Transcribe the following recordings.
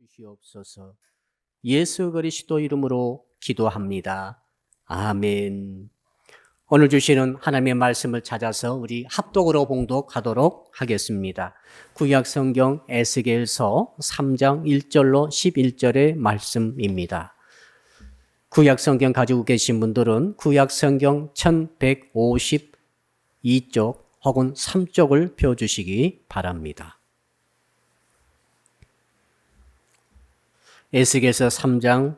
주시옵소서. 예수 그리스도 이름으로 기도합니다. 아멘. 오늘 주시는 하나님의 말씀을 찾아서 우리 합독으로 봉독하도록 하겠습니다. 구약 성경 에스겔서 3장 1절로 11절의 말씀입니다. 구약 성경 가지고 계신 분들은 구약 성경 1152쪽 혹은 3쪽을 펴주시기 바랍니다. 에스겔서 3장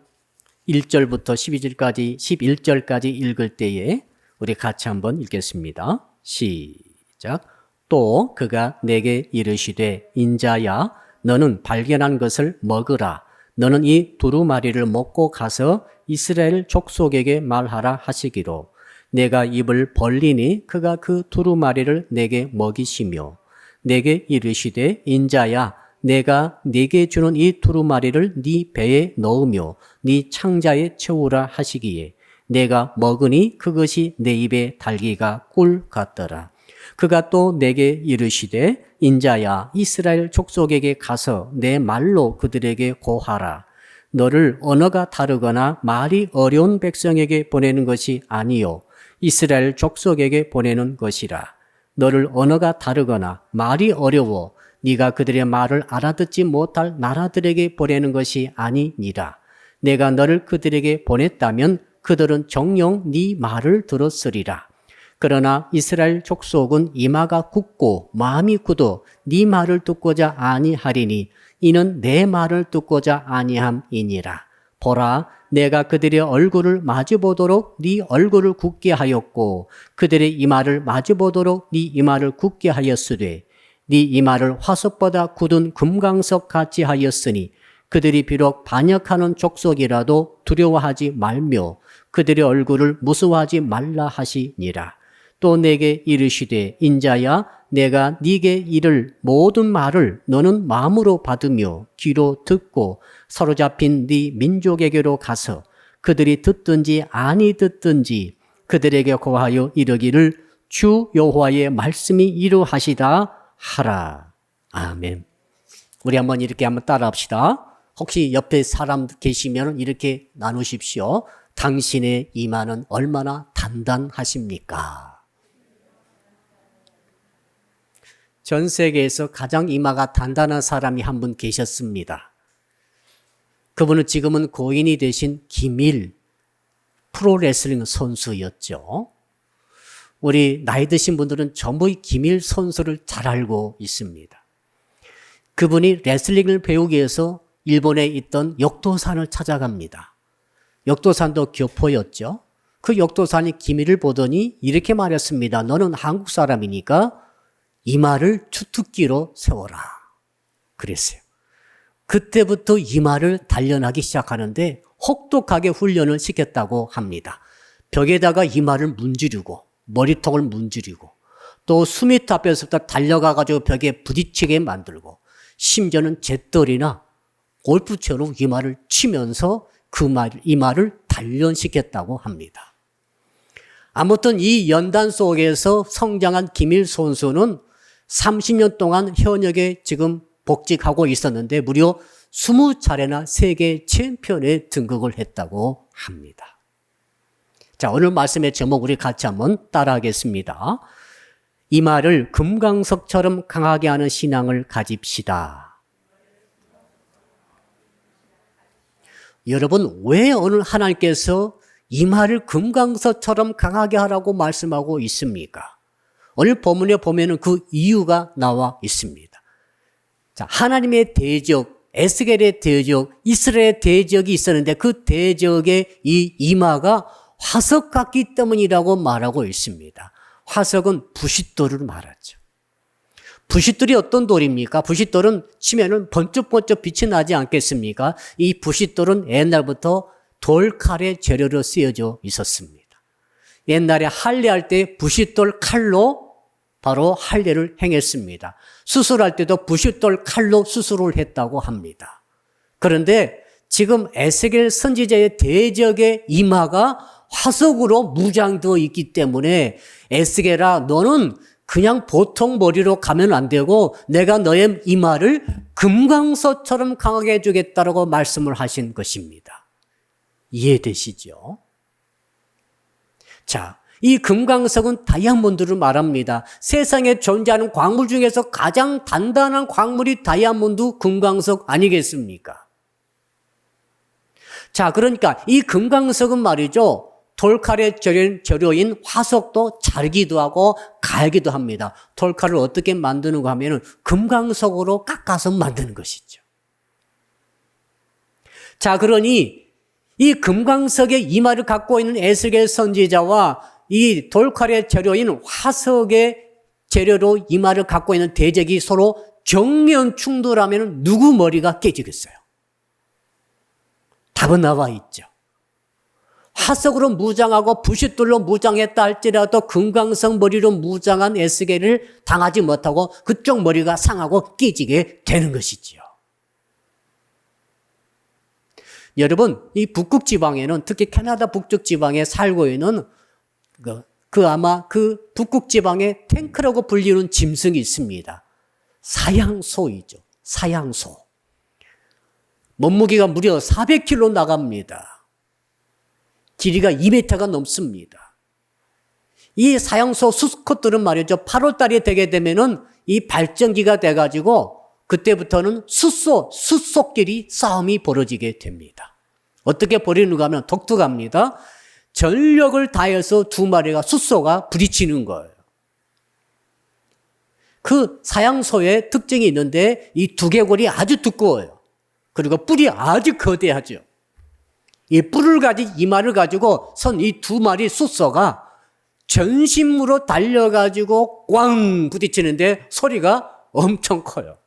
1절부터 11절까지 읽을 때에 우리 같이 한번 읽겠습니다. 시작. 또 그가 내게 이르시되 인자야 너는 발견한 것을 먹으라. 너는 이 두루마리를 먹고 가서 이스라엘 족속에게 말하라 하시기로 내가 입을 벌리니 그가 그 두루마리를 내게 먹이시며 내게 이르시되 인자야 내가 네게 주는 이 두루마리를 네 배에 넣으며 네 창자에 채우라 하시기에 내가 먹으니 그것이 내 입에 달기가 꿀 같더라. 그가 또 내게 이르시되 인자야 이스라엘 족속에게 가서 내 말로 그들에게 고하라. 너를 언어가 다르거나 말이 어려운 백성에게 보내는 것이 아니요 이스라엘 족속에게 보내는 것이라. 너를 언어가 다르거나 말이 어려워 네가 그들의 말을 알아듣지 못할 나라들에게 보내는 것이 아니니라. 내가 너를 그들에게 보냈다면 그들은 정녕 네 말을 들었으리라. 그러나 이스라엘 족속은 이마가 굳고 마음이 굳어 네 말을 듣고자 아니하리니 이는 내 말을 듣고자 아니함이니라. 보라 내가 그들의 얼굴을 마주보도록 네 얼굴을 굳게 하였고 그들의 이마를 마주보도록 네 이마를 굳게 하였으되 네 이마를 화석보다 굳은 금강석 같이 하였으니 그들이 비록 반역하는 족속이라도 두려워하지 말며 그들의 얼굴을 무서워하지 말라 하시니라. 또 내게 이르시되 인자야 내가 네게 이를 모든 말을 너는 마음으로 받으며 귀로 듣고 사로잡힌 네 민족에게로 가서 그들이 듣든지 아니 듣든지 그들에게 고하여 이르기를 주 여호와의 말씀이 이루하시다 하라. 아멘. 우리 한번 이렇게 한번 따라합시다. 혹시 옆에 사람 계시면 이렇게 나누십시오. 당신의 이마는 얼마나 단단하십니까? 전 세계에서 가장 이마가 단단한 사람이 한 분 계셨습니다. 그분은 지금은 고인이 되신 김일 프로레슬링 선수였죠. 우리 나이 드신 분들은 전부 김일 선수를 잘 알고 있습니다. 그분이 레슬링을 배우기 위해서 일본에 있던 역도산을 찾아갑니다. 역도산도 교포였죠. 그 역도산이 김일을 보더니 이렇게 말했습니다. 너는 한국 사람이니까 이마를 주특기로 세워라. 그랬어요. 그때부터 이마를 단련하기 시작하는데 혹독하게 훈련을 시켰다고 합니다. 벽에다가 이마를 문지르고 머리통을 문지르고 또 수미터 앞에서부터 달려가가지고 벽에 부딪히게 만들고 심지어는 잿더리나 골프채로 이마를 치면서 그 이마를 단련시켰다고 합니다. 아무튼 이 연단 속에서 성장한 김일 선수는 30년 동안 현역에 지금 복직하고 있었는데 무려 20차례나 세계 챔피언에 등극을 했다고 합니다. 자, 오늘 말씀의 제목 우리 같이 한번 따라하겠습니다. 이마를 금강석처럼 강하게 하는 신앙을 가집시다. 여러분, 왜 오늘 하나님께서 이마를 금강석처럼 강하게 하라고 말씀하고 있습니까? 오늘 본문에 보면은 그 이유가 나와 있습니다. 자, 하나님의 대적, 에스겔의 대적, 이스라엘의 대적이 있었는데 그 대적의 이 이마가 화석 같기 때문이라고 말하고 있습니다. 화석은 부싯돌을 말하죠. 부싯돌이 어떤 돌입니까? 부싯돌은 치면은 번쩍번쩍 빛이 나지 않겠습니까? 이 부싯돌은 옛날부터 돌칼의 재료로 쓰여져 있었습니다. 옛날에 할례할 때 부싯돌 칼로 바로 할례를 행했습니다. 수술할 때도 부싯돌 칼로 수술을 했다고 합니다. 그런데 지금 에스겔 선지자의 대적의 이마가 화석으로 무장되어 있기 때문에 에스겔아 너는 그냥 보통 머리로 가면 안 되고 내가 너의 이마를 금강석처럼 강하게 해주겠다라고 말씀을 하신 것입니다. 이해되시죠? 자, 이 금강석은 다이아몬드를 말합니다. 세상에 존재하는 광물 중에서 가장 단단한 광물이 다이아몬드, 금강석 아니겠습니까? 자, 그러니까 이 금강석은 말이죠. 돌칼의 재료인 화석도 자르기도 하고 갈기도 합니다. 돌칼을 어떻게 만드는가 하면 금강석으로 깎아서 만드는 것이죠. 자, 그러니 이 금강석의 이마를 갖고 있는 에스겔 선지자와 이 돌칼의 재료인 화석의 재료로 이마를 갖고 있는 대적이 서로 정면 충돌하면 누구 머리가 깨지겠어요? 답은 나와 있죠. 화석으로 무장하고 부싯돌로 무장했다 할지라도 금강석 머리로 무장한 에스겔을 당하지 못하고 그쪽 머리가 상하고 깨지게 되는 것이지요. 여러분, 이 북극 지방에는 특히 캐나다 북쪽 지방에 살고 있는 아마 그 북극 지방의 탱크라고 불리는 짐승이 있습니다. 사양소이죠. 사양소. 몸무게가 무려 400kg 나갑니다. 길이가 2m가 넘습니다. 이 사양소 수컷들은 말이죠. 8월달이 되게 되면은 이 발정기가 돼가지고 그때부터는 숫속끼리 싸움이 벌어지게 됩니다. 어떻게 벌이는가 하면 독특합니다. 전력을 다해서 두 마리가 숫소가 부딪히는 거예요. 그 사양소의 특징이 있는데 이 두개골이 아주 두꺼워요. 그리고 뿔이 아주 거대하죠. 이 뿔을 가진 이마를 가지고 선 이 두 마리 숫소가 전심으로 달려가지고 꽝 부딪히는데 소리가 엄청 커요.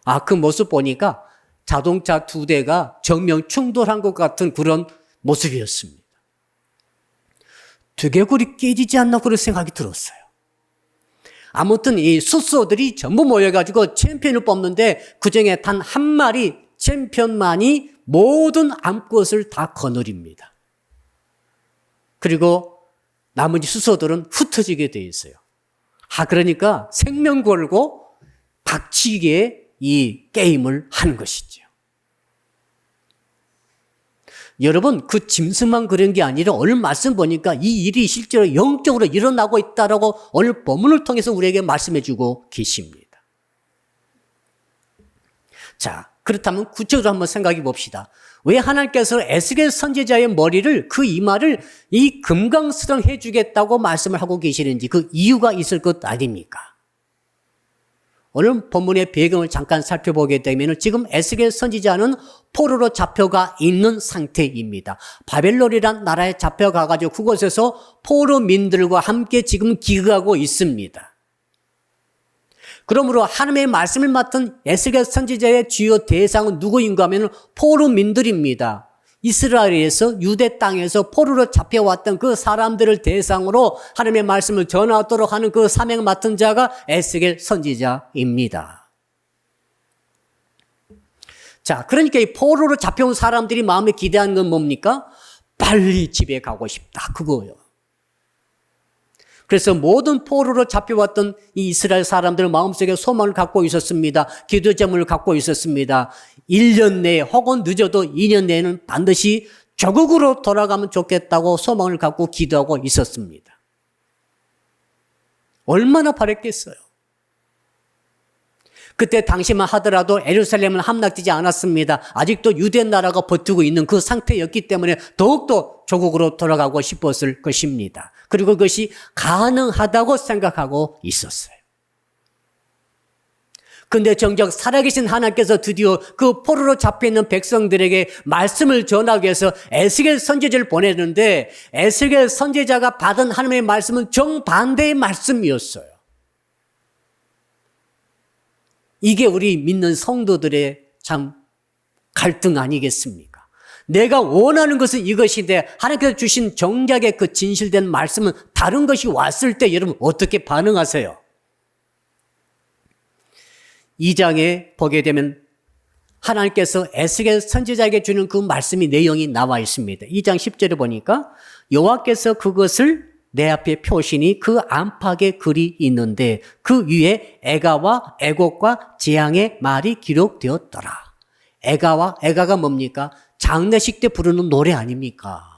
아, 그 모습 보니까 자동차 두 대가 정면 충돌한 것 같은 그런 모습이었습니다. 두개골이 깨지지 않나 그런 생각이 들었어요. 아무튼 이 숫소들이 전부 모여가지고 챔피언을 뽑는데 그중에 단 한 마리 챔피언만이 모든 암컷을 다 거느립니다. 그리고 나머지 수소들은 흩어지게 돼 있어요. 그러니까 생명 걸고 박치기에 이 게임을 하는 것이죠. 여러분, 그 짐승만 그런 게 아니라 오늘 말씀 보니까 이 일이 실제로 영적으로 일어나고 있다라고 오늘 본문을 통해서 우리에게 말씀해 주고 계십니다. 자, 그렇다면 구체적으로 한번 생각해 봅시다. 왜 하나님께서 에스겔 선지자의 머리를, 그 이마를 이 금강석처럼 해주겠다고 말씀을 하고 계시는지 그 이유가 있을 것 아닙니까? 오늘 본문의 배경을 잠깐 살펴보게 되면 지금 에스겔 선지자는 포로로 잡혀가 있는 상태입니다. 바벨론이란 나라에 잡혀가가지고 그곳에서 포로민들과 함께 지금 기거하고 있습니다. 그러므로 하나님의 말씀을 맡은 에스겔 선지자의 주요 대상은 누구인가 하면 포로민들입니다. 이스라엘에서 유대 땅에서 포로로 잡혀왔던 그 사람들을 대상으로 하나님의 말씀을 전하도록 하는 그 사명 맡은 자가 에스겔 선지자입니다. 자, 그러니까 이 포로로 잡혀온 사람들이 마음에 기대하는 건 뭡니까? 빨리 집에 가고 싶다, 그거예요. 그래서 모든 포로로 잡혀왔던 이 이스라엘 사람들은 마음속에 소망을 갖고 있었습니다. 기도 제목을 갖고 있었습니다. 1년 내에 혹은 늦어도 2년 내에는 반드시 조국으로 돌아가면 좋겠다고 소망을 갖고 기도하고 있었습니다. 얼마나 바랬겠어요. 그때 당시만 하더라도 예루살렘은 함락되지 않았습니다. 아직도 유대 나라가 버티고 있는 그 상태였기 때문에 더욱더 조국으로 돌아가고 싶었을 것입니다. 그리고 그것이 가능하다고 생각하고 있었어요. 근데 정작 살아계신 하나님께서 드디어 그 포로로 잡혀있는 백성들에게 말씀을 전하기 위해서 에스겔 선지자를 보내는데 에스겔 선지자가 받은 하나님의 말씀은 정반대의 말씀이었어요. 이게 우리 믿는 성도들의 참 갈등 아니겠습니까? 내가 원하는 것은 이것인데 하나님께서 주신 정작의 그 진실된 말씀은 다른 것이 왔을 때 여러분 어떻게 반응하세요? 2장에 보게 되면 하나님께서 에스겔 선지자에게 주는 그 말씀이 내용이 나와 있습니다. 2장 10절에 보니까 여호와께서 그것을 내 앞에 표신이 그 안팎에 글이 있는데 그 위에 애가와 애곡과 재앙의 말이 기록되었더라. 애가가 뭡니까? 장례식 때 부르는 노래 아닙니까?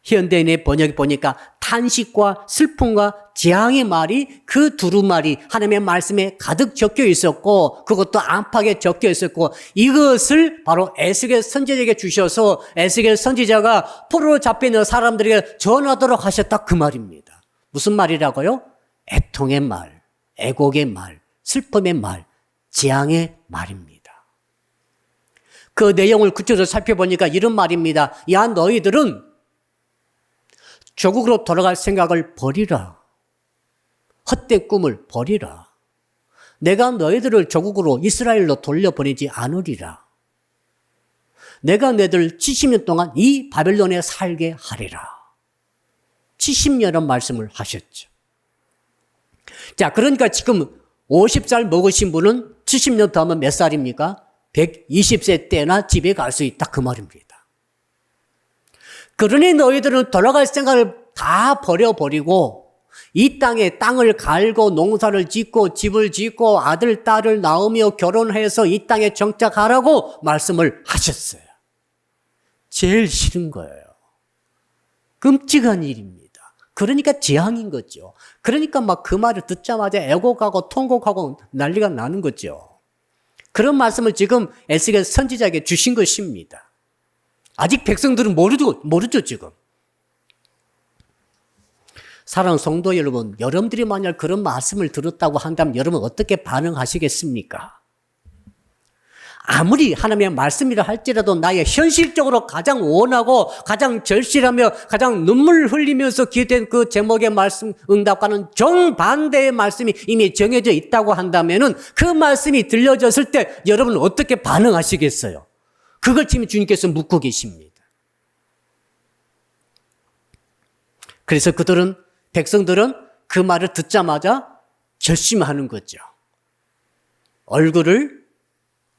현대인의 번역에 보니까 탄식과 슬픔과 재앙의 말이 그 두루마리 하나님의 말씀에 가득 적혀 있었고 그것도 안팎에 적혀 있었고 이것을 바로 에스겔 선지자에게 주셔서 에스겔 선지자가 포로로 잡혀있는 사람들에게 전하도록 하셨다 그 말입니다. 무슨 말이라고요? 애통의 말, 애곡의 말, 슬픔의 말, 재앙의 말입니다. 그 내용을 구체적으로 살펴보니까 이런 말입니다. 야 너희들은 조국으로 돌아갈 생각을 버리라. 헛된 꿈을 버리라. 내가 너희들을 조국으로 이스라엘로 돌려보내지 않으리라. 내가 너희들 70년 동안 이 바벨론에 살게 하리라. 70년은 말씀을 하셨죠. 자, 그러니까 지금 50살 먹으신 분은 70년 더 하면 몇 살입니까? 120세 때나 집에 갈 수 있다 그 말입니다. 그러니 너희들은 돌아갈 생각을 다 버려버리고 이 땅에 땅을 갈고 농사를 짓고 집을 짓고 아들, 딸을 낳으며 결혼해서 이 땅에 정착하라고 말씀을 하셨어요. 제일 싫은 거예요. 끔찍한 일입니다. 그러니까 재앙인 거죠. 그러니까 막 그 말을 듣자마자 애곡하고 통곡하고 난리가 나는 거죠. 그런 말씀을 지금 에스겔 선지자에게 주신 것입니다. 아직 백성들은 모르죠, 지금. 사랑하는 성도 여러분, 여러분들이 만약 그런 말씀을 들었다고 한다면 여러분 어떻게 반응하시겠습니까? 아무리 하나님의 말씀이라 할지라도 나의 현실적으로 가장 원하고 가장 절실하며 가장 눈물 흘리면서 기도된 그 제목의 말씀 응답과는 정반대의 말씀이 이미 정해져 있다고 한다면은 그 말씀이 들려졌을 때 여러분은 어떻게 반응하시겠어요? 그걸 지금 주님께서 묻고 계십니다. 그래서 백성들은 그 말을 듣자마자 결심하는 거죠.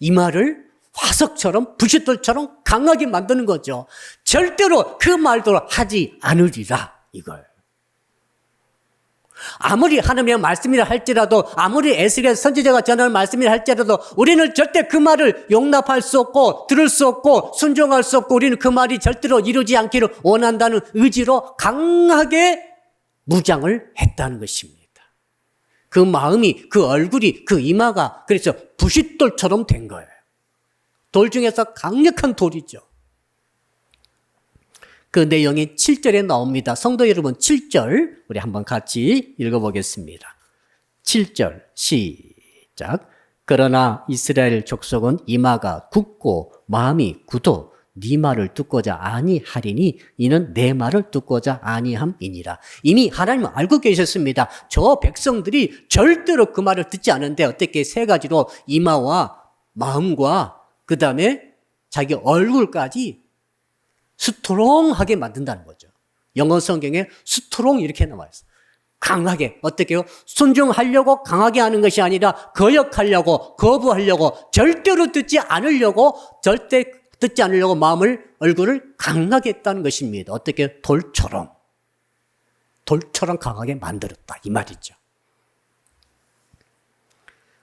이마를 화석처럼 부싯돌처럼 강하게 만드는 거죠. 절대로 그 말도 하지 않으리라 이걸. 아무리 하나님의 말씀이라 할지라도 아무리 에스겔 선지자가 전하는 말씀이라 할지라도 우리는 절대 그 말을 용납할 수 없고 들을 수 없고 순종할 수 없고 우리는 그 말이 절대로 이루지 않기를 원한다는 의지로 강하게 무장을 했다는 것입니다. 그 마음이, 그 얼굴이, 그 이마가 그래서 부싯돌처럼 된 거예요. 돌 중에서 강력한 돌이죠. 그 내용이 7절에 나옵니다. 성도 여러분 7절 우리 한번 같이 읽어보겠습니다. 7절 시작. 그러나 이스라엘 족속은 이마가 굳고 마음이 굳어 네 말을 듣고자 아니하리니 이는 내 말을 듣고자 아니함이니라. 이미 하나님은 알고 계셨습니다. 저 백성들이 절대로 그 말을 듣지 않는데 어떻게 세 가지로 이마와 마음과 그 다음에 자기 얼굴까지 스트롱하게 만든다는 거죠. 영어 성경에 스트롱 이렇게 나와 있어요. 강하게 어떻게요? 순종하려고 강하게 하는 것이 아니라 거역하려고 거부하려고 절대로 듣지 않으려고 얼굴을 강하게 했다는 것입니다. 어떻게? 돌처럼 강하게 만들었다 이 말이죠.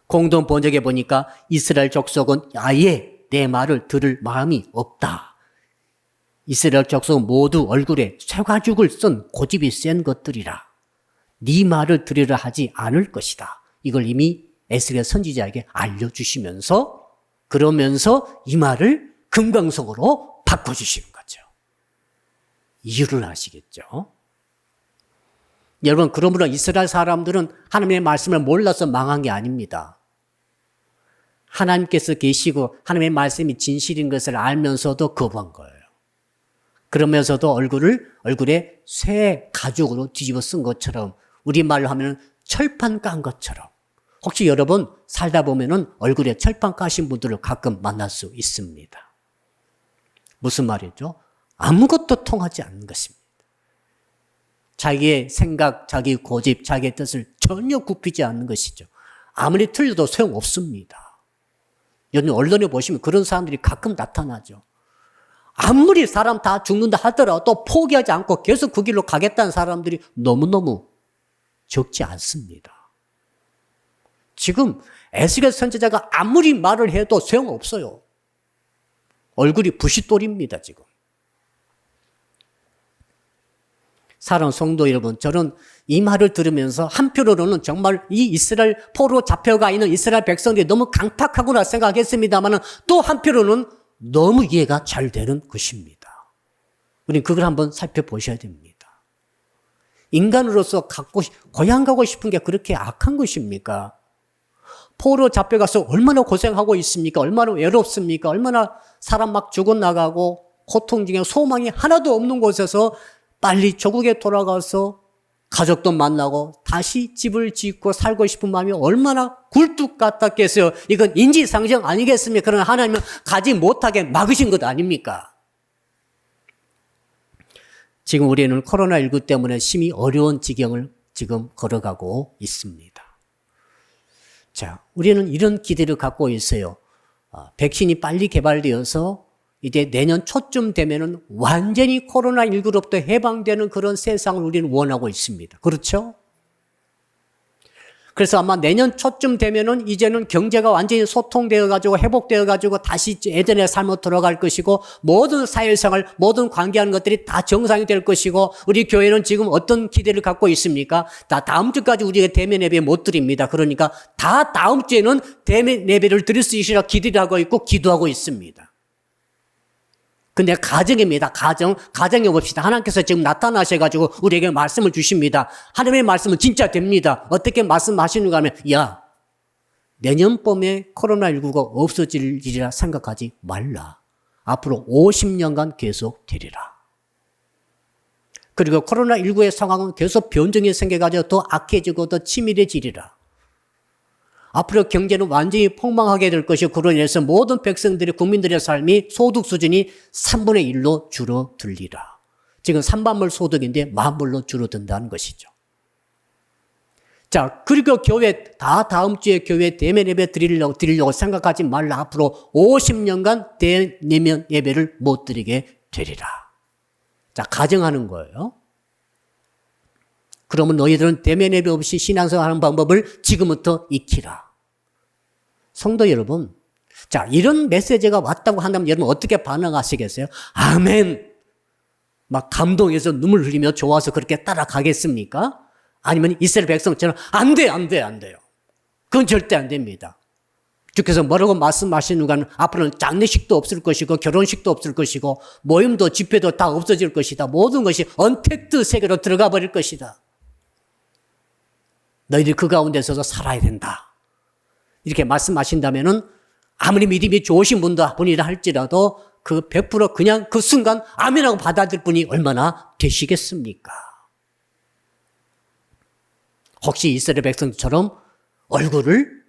공동 번역에 보니까 이스라엘 족속은 아예 내 말을 들을 마음이 없다. 이스라엘 족속은 모두 얼굴에 쇠가죽을 쓴 고집이 센 것들이라. 네 말을 들으라 하지 않을 것이다. 이걸 이미 에스겔 선지자에게 알려주시면서 그러면서 이 말을 금강석으로 바꿔주시는 거죠. 이유를 아시겠죠? 여러분, 그러므로 이스라엘 사람들은 하나님의 말씀을 몰라서 망한 게 아닙니다. 하나님께서 계시고 하나님의 말씀이 진실인 것을 알면서도 거부한 거예요. 그러면서도 얼굴에 쇠 가죽으로 뒤집어 쓴 것처럼 우리말로 하면 철판 깐 것처럼 혹시 여러분 살다 보면은 얼굴에 철판 까신 분들을 가끔 만날 수 있습니다. 무슨 말이죠? 아무것도 통하지 않는 것입니다. 자기의 생각, 자기 고집, 자기의 뜻을 전혀 굽히지 않는 것이죠. 아무리 틀려도 소용없습니다. 요즘 언론에 보시면 그런 사람들이 가끔 나타나죠. 아무리 사람 다 죽는다 하더라도 포기하지 않고 계속 그 길로 가겠다는 사람들이 너무너무 적지 않습니다. 지금 에스겔 선지자가 아무리 말을 해도 소용없어요. 얼굴이 부싯돌입니다, 지금. 사랑하는 성도 여러분, 저는 이 말을 들으면서 한편으로는 정말 이 이스라엘 포로 잡혀가 있는 이스라엘 백성들이 너무 강팍하구나 생각했습니다만 또 한편으로는 너무 이해가 잘 되는 것입니다. 우리는 그걸 한번 살펴보셔야 됩니다. 인간으로서 고향 가고 싶은 게 그렇게 악한 것입니까? 포로 잡혀가서 얼마나 고생하고 있습니까? 얼마나 외롭습니까? 얼마나 사람 막 죽어나가고 고통 중에 소망이 하나도 없는 곳에서 빨리 조국에 돌아가서 가족도 만나고 다시 집을 짓고 살고 싶은 마음이 얼마나 굴뚝 같았겠어요. 이건 인지상정 아니겠습니까? 그러나 하나님은 가지 못하게 막으신 것 아닙니까? 지금 우리는 코로나19 때문에 심히 어려운 지경을 지금 걸어가고 있습니다. 자, 우리는 이런 기대를 갖고 있어요. 백신이 빨리 개발되어서 이제 내년 초쯤 되면은 완전히 코로나19로부터 해방되는 그런 세상을 우리는 원하고 있습니다. 그렇죠? 그래서 아마 내년 초쯤 되면은 이제는 경제가 완전히 소통되어 가지고 회복되어 가지고 다시 예전의 삶으로 돌아갈 것이고 모든 사회생활, 모든 관계하는 것들이 다 정상이 될 것이고 우리 교회는 지금 어떤 기대를 갖고 있습니까? 다 다음 주까지 우리가 대면 예배 못 드립니다. 그러니까 다 다음 주에는 대면 예배를 드릴 수 있으리라 기대를 하고 있고 기도하고 있습니다. 근데 가정입니다. 가정에 봅시다. 하나님께서 지금 나타나셔가지고 우리에게 말씀을 주십니다. 하나님의 말씀은 진짜 됩니다. 어떻게 말씀하시는가 하면, 야, 내년 봄에 코로나19가 없어질 일이라 생각하지 말라. 앞으로 50년간 계속 되리라. 그리고 코로나19의 상황은 계속 변종이 생겨가지고 더 악해지고 더 치밀해지리라. 앞으로 경제는 완전히 폭망하게 될 것이고 그로 인해서 모든 백성들의 국민들의 삶이 소득 수준이 3분의 1로 줄어들리라. 지금 3반물 소득인데 만불로 줄어든다는 것이죠. 자, 그리고 교회 다 다음 주에 교회 대면 예배 드리려고 생각하지 말라. 앞으로 50년간 대면 예배를 못 드리게 되리라. 자, 가정하는 거예요. 그러면 너희들은 대면 예배 없이 신앙생활하는 방법을 지금부터 익히라. 성도 여러분, 자, 이런 메시지가 왔다고 한다면 여러분 어떻게 반응하시겠어요? 아멘! 막 감동해서 눈물 흘리며 좋아서 그렇게 따라가겠습니까? 아니면 이스라엘 백성처럼 안 돼요. 그건 절대 안 됩니다. 주께서 뭐라고 말씀하시는가는 앞으로는 장례식도 없을 것이고 결혼식도 없을 것이고 모임도 집회도 다 없어질 것이다. 모든 것이 언택트 세계로 들어가 버릴 것이다. 너희들이 그 가운데서도 살아야 된다. 이렇게 말씀하신다면은 아무리 믿음이 좋으신 분이라 할지라도 그 100% 그냥 그 순간 아멘하고 받아들일 분이 얼마나 되시겠습니까? 혹시 이스라엘 백성처럼 얼굴을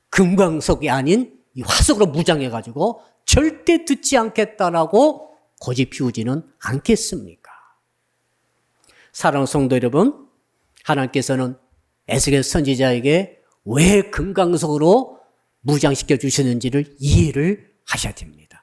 금광석이 아닌 이 화석으로 무장해가지고 절대 듣지 않겠다라고 고집 피우지는 않겠습니까? 사랑하는 성도 여러분, 하나님께서는 에스겔 선지자에게 왜 금강석으로 무장시켜 주셨는지를 이해를 하셔야 됩니다.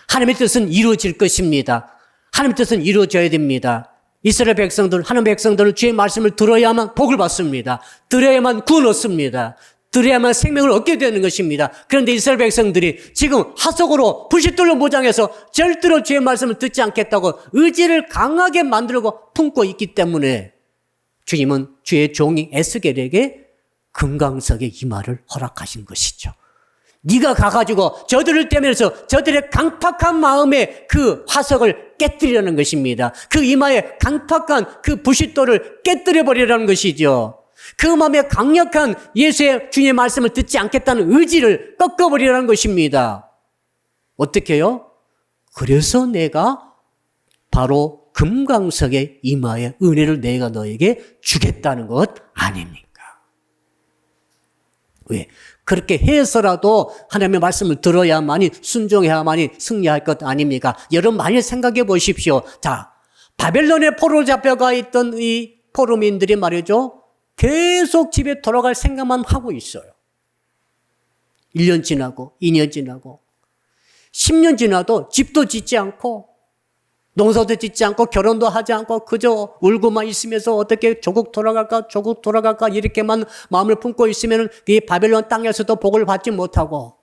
하나님의 뜻은 이루어질 것입니다. 하나님의 뜻은 이루어져야 됩니다. 이스라엘 백성들, 하나님의 백성들은 주의 말씀을 들어야만 복을 받습니다. 들어야만 구원 얻습니다. 들어야만 생명을 얻게 되는 것입니다. 그런데 이스라엘 백성들이 지금 화석으로 부싯돌로 무장해서 절대로 주의 말씀을 듣지 않겠다고 의지를 강하게 만들고 품고 있기 때문에 주님은 주의 종이 에스겔에게 금강석의 임하를 허락하신 것이죠. 네가 가가지고 저들을 떼면서 저들의 강팍한 마음에 그 화석을 깨뜨리려는 것입니다. 그 이마에 강팍한 그 부싯돌을 깨뜨려버리라는 것이죠. 그 마음에 강력한 예수의 주님의 말씀을 듣지 않겠다는 의지를 꺾어버리라는 것입니다. 어떻게 해요? 그래서 내가 바로 금강석의 이마에 은혜를 내가 너에게 주겠다는 것 아닙니까? 왜? 그렇게 해서라도 하나님의 말씀을 들어야만이 순종해야만이 승리할 것 아닙니까? 여러분 많이 생각해 보십시오. 자, 바벨론에 포로 잡혀가 있던 이 포로민들이 말이죠. 계속 집에 돌아갈 생각만 하고 있어요. 1년 지나고 2년 지나고 10년 지나도 집도 짓지 않고 농사도 짓지 않고 결혼도 하지 않고 그저 울고만 있으면서 어떻게 조국 돌아갈까 이렇게만 마음을 품고 있으면 이 바벨론 땅에서도 복을 받지 못하고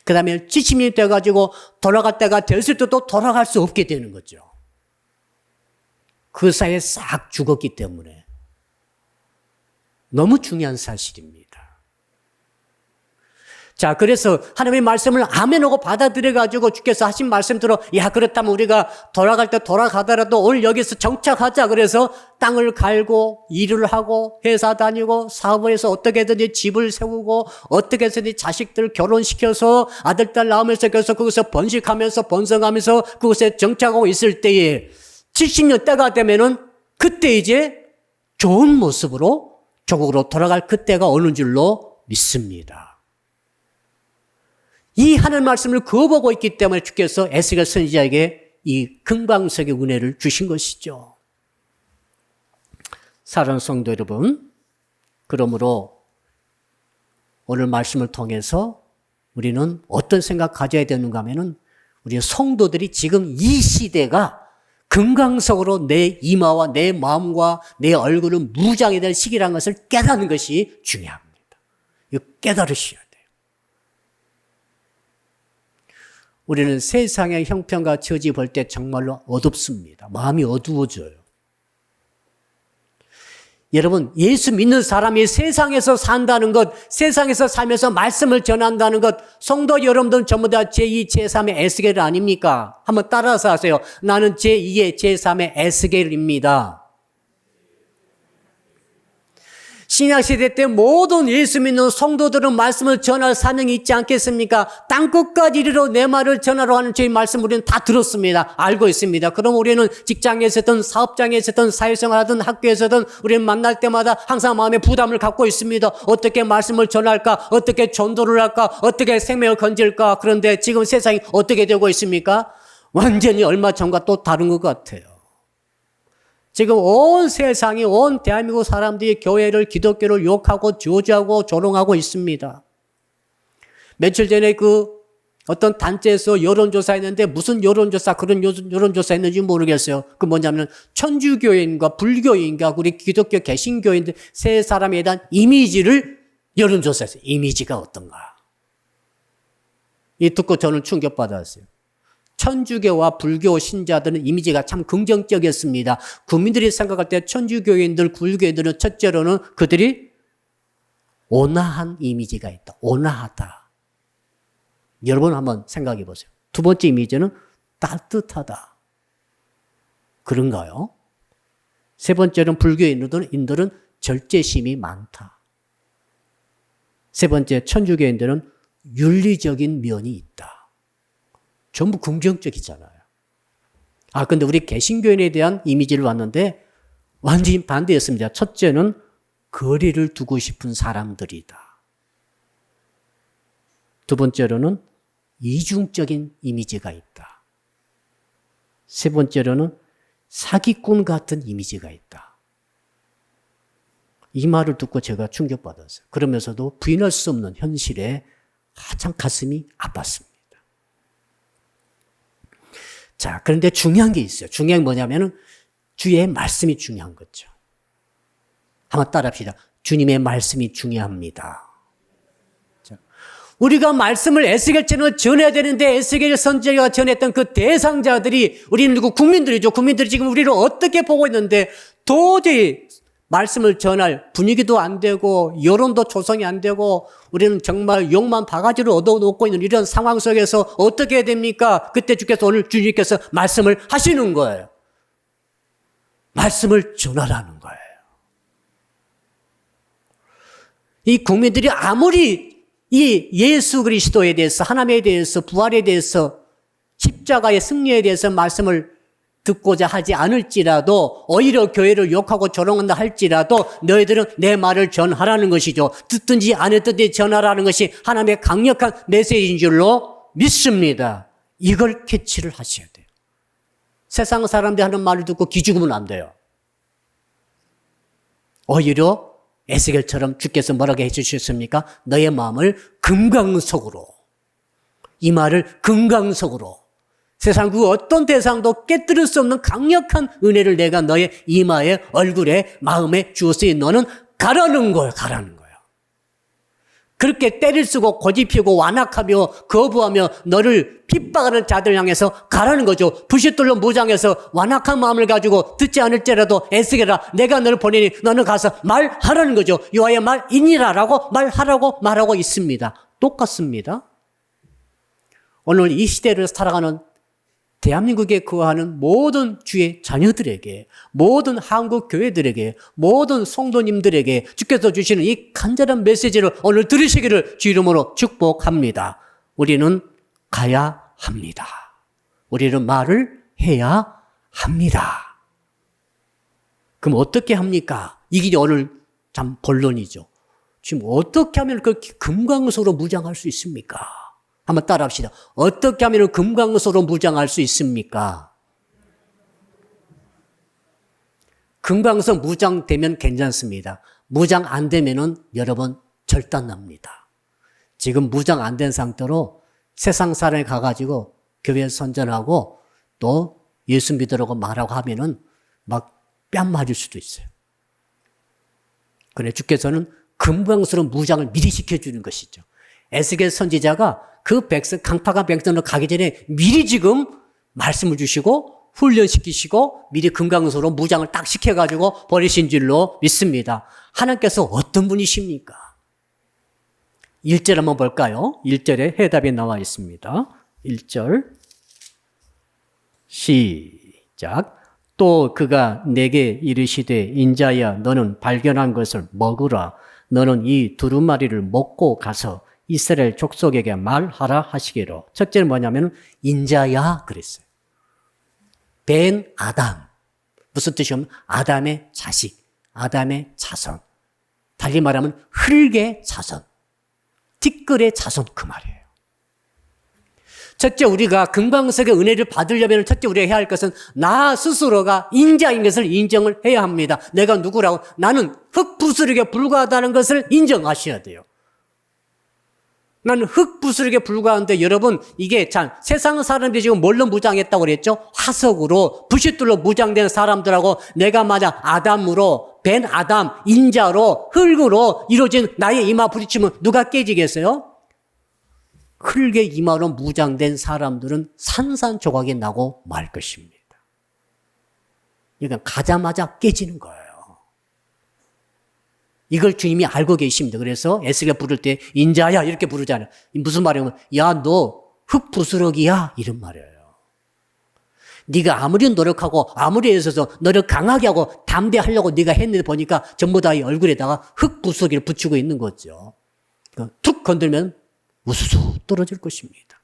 그 다음에 70년이 돼가지고 돌아갈 때가 됐을 때도 돌아갈 수 없게 되는 거죠. 그 사이에 싹 죽었기 때문에 너무 중요한 사실입니다. 자, 그래서 하나님의 말씀을 아멘하고 받아들여가지고 주께서 하신 말씀대로 야, 그렇다면 우리가 돌아갈 때 돌아가더라도 오늘 여기서 정착하자. 그래서 땅을 갈고 일을 하고 회사 다니고 사업을 해서 어떻게든지 집을 세우고 어떻게 해서든지 자식들 결혼시켜서 아들, 딸 낳으면서 그래서 그것을 번식하면서 번성하면서 그곳에 정착하고 있을 때에 70년 때가 되면은 그때 이제 좋은 모습으로 조국으로 돌아갈 그때가 오는 줄로 믿습니다. 이 하나님 말씀을 거부하고 있기 때문에 주께서 에스겔 선지자에게 이 금강석의 은혜를 주신 것이죠. 사랑하는 성도 여러분, 그러므로 오늘 말씀을 통해서 우리는 어떤 생각 가져야 되는가 하면은 우리 성도들이 지금 이 시대가 금강석으로 내 이마와 내 마음과 내 얼굴은 무장이 될 시기라는 것을 깨닫는 것이 중요합니다. 이거 깨달으셔야 돼요. 우리는 세상의 형편과 처지 볼 때 정말로 어둡습니다. 마음이 어두워져요. 여러분, 예수 믿는 사람이 세상에서 산다는 것, 세상에서 살면서 말씀을 전한다는 것, 성도 여러분들은 전부 다 제2, 제3의 에스겔 아닙니까? 한번 따라서 하세요. 나는 제2의, 제3의 에스겔입니다. 신약시대 때 모든 예수 믿는 성도들은 말씀을 전할 사명이 있지 않겠습니까? 땅끝까지 이르러 내 말을 전하러 하는 저희 말씀 우리는 다 들었습니다. 알고 있습니다. 그럼 우리는 직장에서든 사업장에서든 사회생활하든 학교에서든 우리는 만날 때마다 항상 마음에 부담을 갖고 있습니다. 어떻게 말씀을 전할까? 어떻게 전도를 할까? 어떻게 생명을 건질까? 그런데 지금 세상이 어떻게 되고 있습니까? 완전히 얼마 전과 또 다른 것 같아요. 지금 온 세상이 온 대한민국 사람들이 교회를 기독교를 욕하고 저주하고 조롱하고 있습니다. 며칠 전에 그 어떤 단체에서 여론조사 했는데 무슨 여론조사 그런 여론조사 했는지 모르겠어요. 그 뭐냐면 천주교인과 불교인과 우리 기독교 개신교인들 세 사람에 대한 이미지를 여론조사했어요. 이미지가 어떤가. 이 듣고 저는 충격받았어요. 천주교와 불교 신자들은 이미지가 참 긍정적이었습니다. 국민들이 생각할 때 천주교인들, 불교인들은 첫째로는 그들이 온화한 이미지가 있다. 온화하다. 여러분 한번 생각해 보세요. 두 번째 이미지는 따뜻하다. 그런가요? 세 번째는 불교인들은 절제심이 많다. 세 번째 천주교인들은 윤리적인 면이 있다. 전부 긍정적이잖아요. 근데 우리 개신교인에 대한 이미지를 봤는데 완전히 반대였습니다. 첫째는 거리를 두고 싶은 사람들이다. 두 번째로는 이중적인 이미지가 있다. 세 번째로는 사기꾼 같은 이미지가 있다. 이 말을 듣고 제가 충격받았어요. 그러면서도 부인할 수 없는 현실에 참 가슴이 아팠습니다. 자, 그런데 중요한 게 있어요. 중요한 게 뭐냐면은 주의 말씀이 중요한 거죠. 한번 따라합시다. 주님의 말씀이 중요합니다. 자, 우리가 말씀을 에스겔처럼 전해야 되는데 에스겔 선지자가 전했던 그 대상자들이 우리는 누구 국민들이죠. 국민들이 지금 우리를 어떻게 보고 있는데 도저히 말씀을 전할 분위기도 안 되고 여론도 조성이 안 되고 우리는 정말 욕만 바가지로 얻어놓고 있는 이런 상황 속에서 어떻게 해야 됩니까? 그때 주께서 오늘 주님께서 말씀을 하시는 거예요. 말씀을 전하라는 거예요. 이 국민들이 아무리 이 예수 그리스도에 대해서 하나님에 대해서 부활에 대해서 십자가의 승리에 대해서 말씀을 듣고자 하지 않을지라도 오히려 교회를 욕하고 조롱한다 할지라도 너희들은 내 말을 전하라는 것이죠. 듣든지 안 듣든지 전하라는 것이 하나님의 강력한 메시지인 줄로 믿습니다. 이걸 캐치를 하셔야 돼요. 세상 사람들이 하는 말을 듣고 기죽으면 안 돼요. 오히려 에스겔처럼 주께서 뭐라고 해주셨습니까? 너의 마음을 금강석으로 이 말을 금강석으로 세상 그 어떤 대상도 깨뜨릴 수 없는 강력한 은혜를 내가 너의 이마에 얼굴에 마음에 주었으니 너는 가라는 거예요. 가라는 거예요. 그렇게 때를 쓰고 고집피우고 완악하며 거부하며 너를 핍박하는 자들 향해서 가라는 거죠. 부싯돌로 무장해서 완악한 마음을 가지고 듣지 않을지라도 애쓰게라. 내가 너를 보내니 너는 가서 말하라는 거죠. 여호와의 말이니라라고 말하고 있습니다. 똑같습니다. 오늘 이 시대를 살아가는 대한민국에 거하는 모든 주의 자녀들에게, 모든 한국 교회들에게, 모든 성도님들에게 주께서 주시는 이 간절한 메시지를 오늘 들으시기를 주 이름으로 축복합니다. 우리는 가야 합니다. 우리는 말을 해야 합니다. 그럼 어떻게 합니까? 이게 오늘 참 본론이죠. 지금 어떻게 하면 그렇게 금강석으로 무장할 수 있습니까? 한번 따라 합시다. 어떻게 하면 금강석으로 무장할 수 있습니까? 금강석 무장되면 괜찮습니다. 무장 안 되면은 여러분 절단납니다. 지금 무장 안 된 상태로 세상 사람에 가가지고 교회 선전하고 또 예수 믿으라고 말하고 하면은 막 뺨 맞을 수도 있어요. 그래 주께서는 금강석으로 무장을 미리 시켜주는 것이죠. 에스겔 선지자가 그 백성, 강팍한 백성으로 가기 전에 미리 지금 말씀을 주시고 훈련시키시고 미리 금강석으로 무장을 딱 시켜가지고 버리신 줄로 믿습니다. 하나님께서 어떤 분이십니까? 1절 한번 볼까요? 1절에 해답이 나와 있습니다. 1절 시작. 또 그가 내게 이르시되 인자야 너는 발견한 것을 먹으라. 너는 이 두루마리를 먹고 가서 이스라엘 족속에게 말하라 하시기로. 첫째는 뭐냐면 인자야 그랬어요. 벤 아담. 무슨 뜻이냐면 아담의 자식, 아담의 자손. 달리 말하면 흙의 자손, 티끌의 자손 그 말이에요. 첫째 우리가 금강석의 은혜를 받으려면 첫째 우리가 해야 할 것은 나 스스로가 인자인 것을 인정을 해야 합니다. 내가 누구라고? 나는 흙부스러기에 불과하다는 것을 인정하셔야 돼요. 나는 흙부스러기에 불과한데 여러분 이게 참 세상 사람들이 지금 뭘로 무장했다고 그랬죠? 화석으로 부싯돌로 무장된 사람들하고 내가 만약 아담으로 벤 아담 인자로 흙으로 이루어진 나의 이마 부딪히면 누가 깨지겠어요? 흙의 이마로 무장된 사람들은 산산조각이 나고 말 것입니다. 그러니까 가자마자 깨지는 거예요. 이걸 주님이 알고 계십니다. 그래서 에스겔 부를 때 인자야 이렇게 부르잖아요. 무슨 말이냐면 야 너 흙부스러기야 이런 말이에요. 네가 아무리 노력하고 아무리 애써서 너를 강하게 하고 담대하려고 네가 했는데 보니까 전부 다 이 얼굴에다가 흙부스러기를 붙이고 있는 거죠. 툭 건들면 우수수 떨어질 것입니다.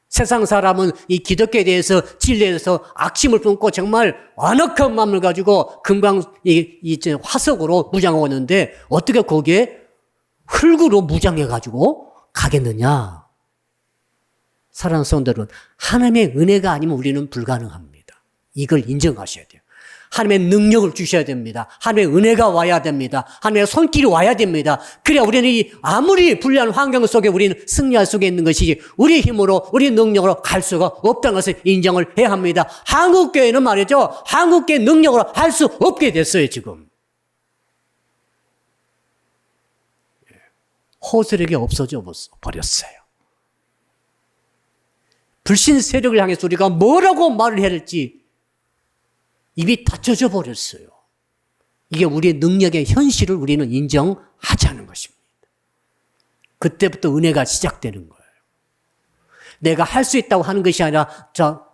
세상 사람은 이 기독교에 대해서 진리에 대해서 악심을 품고 정말 완악한 마음을 가지고 금방 화석으로 무장하고 있는데 어떻게 거기에 흙으로 무장해가지고 가겠느냐. 사랑하는 성도들은 하나님의 은혜가 아니면 우리는 불가능합니다. 이걸 인정하셔야 돼요. 하나님의 능력을 주셔야 됩니다. 하나님의 은혜가 와야 됩니다. 하나님의 손길이 와야 됩니다. 그래야 우리는 아무리 불리한 환경 속에 우리는 승리할 수가 있는 것이지 우리 힘으로 우리 능력으로 갈 수가 없다는 것을 인정을 해야 합니다. 한국교회는 말이죠. 한국교회 능력으로 할 수 없게 됐어요 지금. 호소력이 없어져 버렸어요. 불신 세력을 향해서 우리가 뭐라고 말을 해야 될지 입이 닫혀져 버렸어요. 이게 우리의 능력의 현실을 우리는 인정하지 않은 것입니다. 그때부터 은혜가 시작되는 거예요. 내가 할 수 있다고 하는 것이 아니라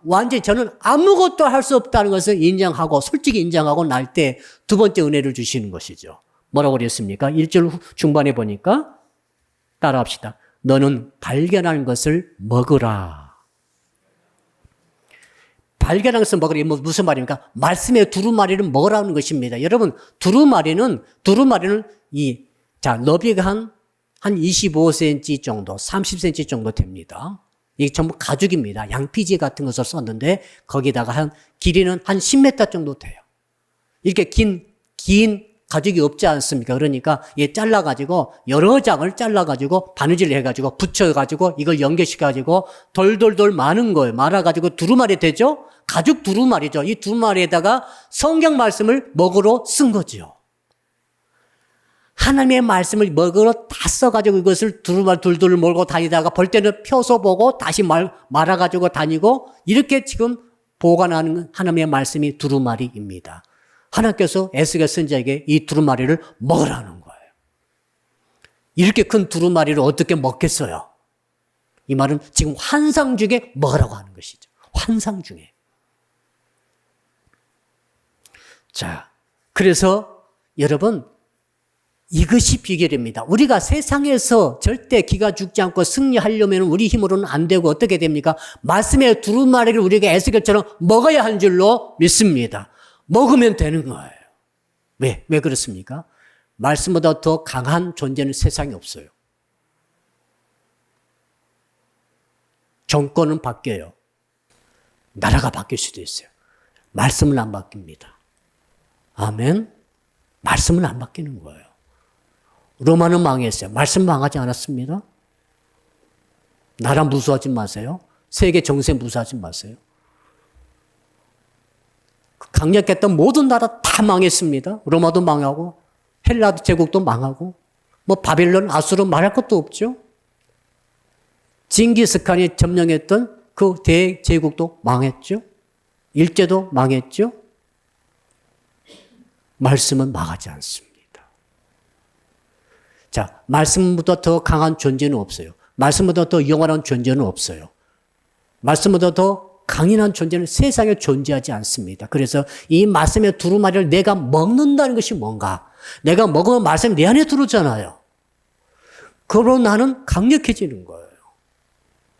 완전히 저는 아무것도 할 수 없다는 것을 인정하고 솔직히 인정하고 날 때 두 번째 은혜를 주시는 것이죠. 뭐라고 그랬습니까? 1절 중반에 보니까 따라합시다. 너는 발견한 것을 먹으라. 발견한 것을 먹으라. 무슨 말입니까? 말씀의 두루마리를 먹으라는 것입니다. 여러분, 두루마리는 너비가 한 25cm 정도, 30cm 정도 됩니다. 이게 전부 가죽입니다. 양피지 같은 것을 썼는데, 거기다가 길이는 한 10m 정도 돼요. 이렇게 긴 가죽이 없지 않습니까? 그러니까 얘 잘라가지고 여러 장을 잘라가지고 바느질을 해가지고 붙여가지고 이걸 연결시켜가지고 돌돌돌 마는 거예요. 말아가지고 두루마리 되죠? 가죽 두루마리죠. 이 두루마리에다가 성경 말씀을 먹으로 쓴 거죠. 하나님의 말씀을 먹으로 다 써가지고 이것을 두루마리 둘둘 몰고 다니다가 볼 때는 펴서 보고 다시 말아가지고 다니고 이렇게 지금 보관하는 하나님의 말씀이 두루마리입니다. 하나님께서 에스겔 선지자에게 이 두루마리를 먹으라는 거예요. 이렇게 큰 두루마리를 어떻게 먹겠어요? 이 말은 지금 환상 중에 먹으라고 하는 것이죠. 환상 중에. 자, 그래서 여러분 이것이 비결입니다. 우리가 세상에서 절대 기가 죽지 않고 승리하려면 우리 힘으로는 안 되고 어떻게 됩니까? 말씀의 두루마리를 우리가 에스겔처럼 먹어야 한 줄로 믿습니다. 먹으면 되는 거예요. 왜 그렇습니까? 말씀보다 더 강한 존재는 세상에 없어요. 정권은 바뀌어요. 나라가 바뀔 수도 있어요. 말씀은 안 바뀝니다. 아멘. 말씀은 안 바뀌는 거예요. 로마는 망했어요. 말씀 망하지 않았습니다. 나라 무수하지 마세요. 세계 정세 무수하지 마세요. 강력했던 모든 나라 다 망했습니다. 로마도 망하고 헬라 제국도 망하고 뭐 바빌론, 아수르 말할 것도 없죠. 징기스칸이 점령했던 그 대제국도 망했죠. 일제도 망했죠. 말씀은 망하지 않습니다. 자, 말씀보다 더 강한 존재는 없어요. 말씀보다 더 영원한 존재는 없어요. 말씀보다 더 강인한 존재는 세상에 존재하지 않습니다. 그래서 이 말씀의 두루마리를 내가 먹는다는 것이 뭔가? 내가 먹으면 말씀이 내 안에 들어오잖아요. 그러므로 나는 강력해지는 거예요.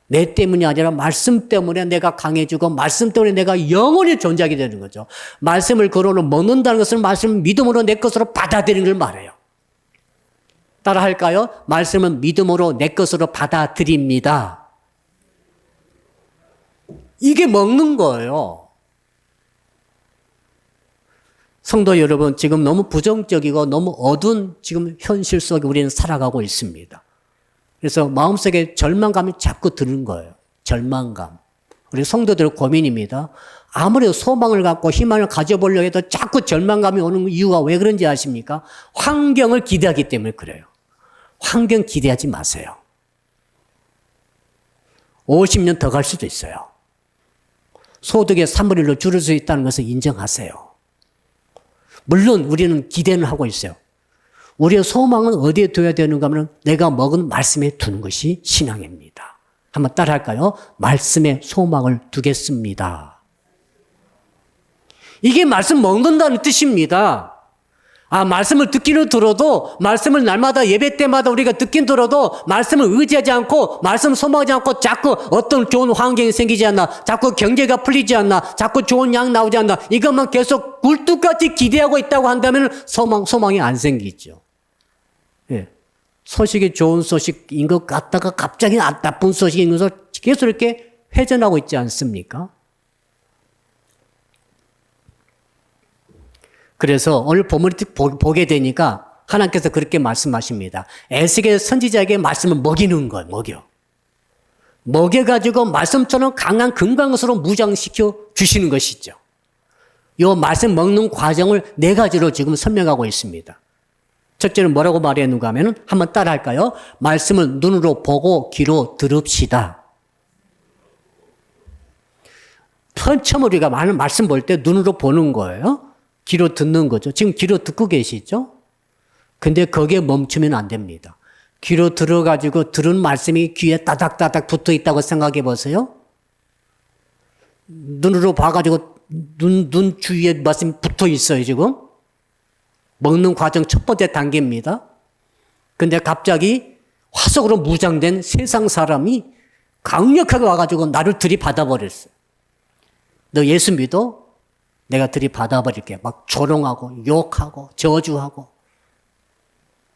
내 때문이 아니라 말씀 때문에 내가 강해지고 말씀 때문에 내가 영원히 존재하게 되는 거죠. 말씀을 거론을 먹는다는 것은 말씀을 믿음으로 내 것으로 받아들이는 걸 말해요. 따라 할까요? 말씀은 믿음으로 내 것으로 받아들입니다. 이게 먹는 거예요. 성도 여러분, 지금 너무 부정적이고 너무 어두운 지금 현실 속에 우리는 살아가고 있습니다. 그래서 마음속에 절망감이 자꾸 드는 거예요. 절망감. 우리 성도들의 고민입니다. 아무리 소망을 갖고 희망을 가져보려고 해도 자꾸 절망감이 오는 이유가 왜 그런지 아십니까? 환경을 기대하기 때문에 그래요. 환경 기대하지 마세요. 50년 더 갈 수도 있어요. 소득의 3분의 1로 줄을 수 있다는 것을 인정하세요. 물론 우리는 기대는 하고 있어요. 우리의 소망은 어디에 둬야 되는가 하면 내가 먹은 말씀에 두는 것이 신앙입니다. 한번 따라 할까요? 말씀에 소망을 두겠습니다. 이게 말씀 먹는다는 뜻입니다. 아, 말씀을 듣기는 들어도, 말씀을 날마다 예배 때마다 우리가 듣긴 들어도, 말씀을 의지하지 않고, 말씀을 소망하지 않고, 자꾸 어떤 좋은 환경이 생기지 않나, 자꾸 경제가 풀리지 않나, 자꾸 좋은 양 나오지 않나, 이것만 계속 굴뚝같이 기대하고 있다고 한다면 소망이 안 생기죠. 예. 소식이 좋은 소식인 것 같다가 갑자기 나쁜 소식인 것을 계속 이렇게 회전하고 있지 않습니까? 그래서 오늘 본문을 보게 되니까 하나님께서 그렇게 말씀하십니다. 에스겔 선지자에게 말씀을 먹이는 거예요. 먹여가지고 말씀처럼 강한 금강으로 무장시켜 주시는 것이죠. 이 말씀 먹는 과정을 4가지로 지금 설명하고 있습니다. 첫째는 뭐라고 말했는가 하면 한번 따라 할까요? 말씀을 눈으로 보고 귀로 들읍시다. 처음 우리가 많은 말씀 볼 때 눈으로 보는 거예요. 귀로 듣는 거죠. 지금 귀로 듣고 계시죠? 근데 거기에 멈추면 안 됩니다. 귀로 들어가지고 들은 말씀이 귀에 따닥따닥 붙어 있다고 생각해 보세요. 눈으로 봐가지고 눈 주위에 말씀이 붙어 있어요, 지금. 먹는 과정 첫 번째 단계입니다. 근데 갑자기 화석으로 무장된 세상 사람이 강력하게 와가지고 나를 들이받아 버렸어요. 너 예수 믿어? 내가 들이받아버릴게. 막 조롱하고 욕하고 저주하고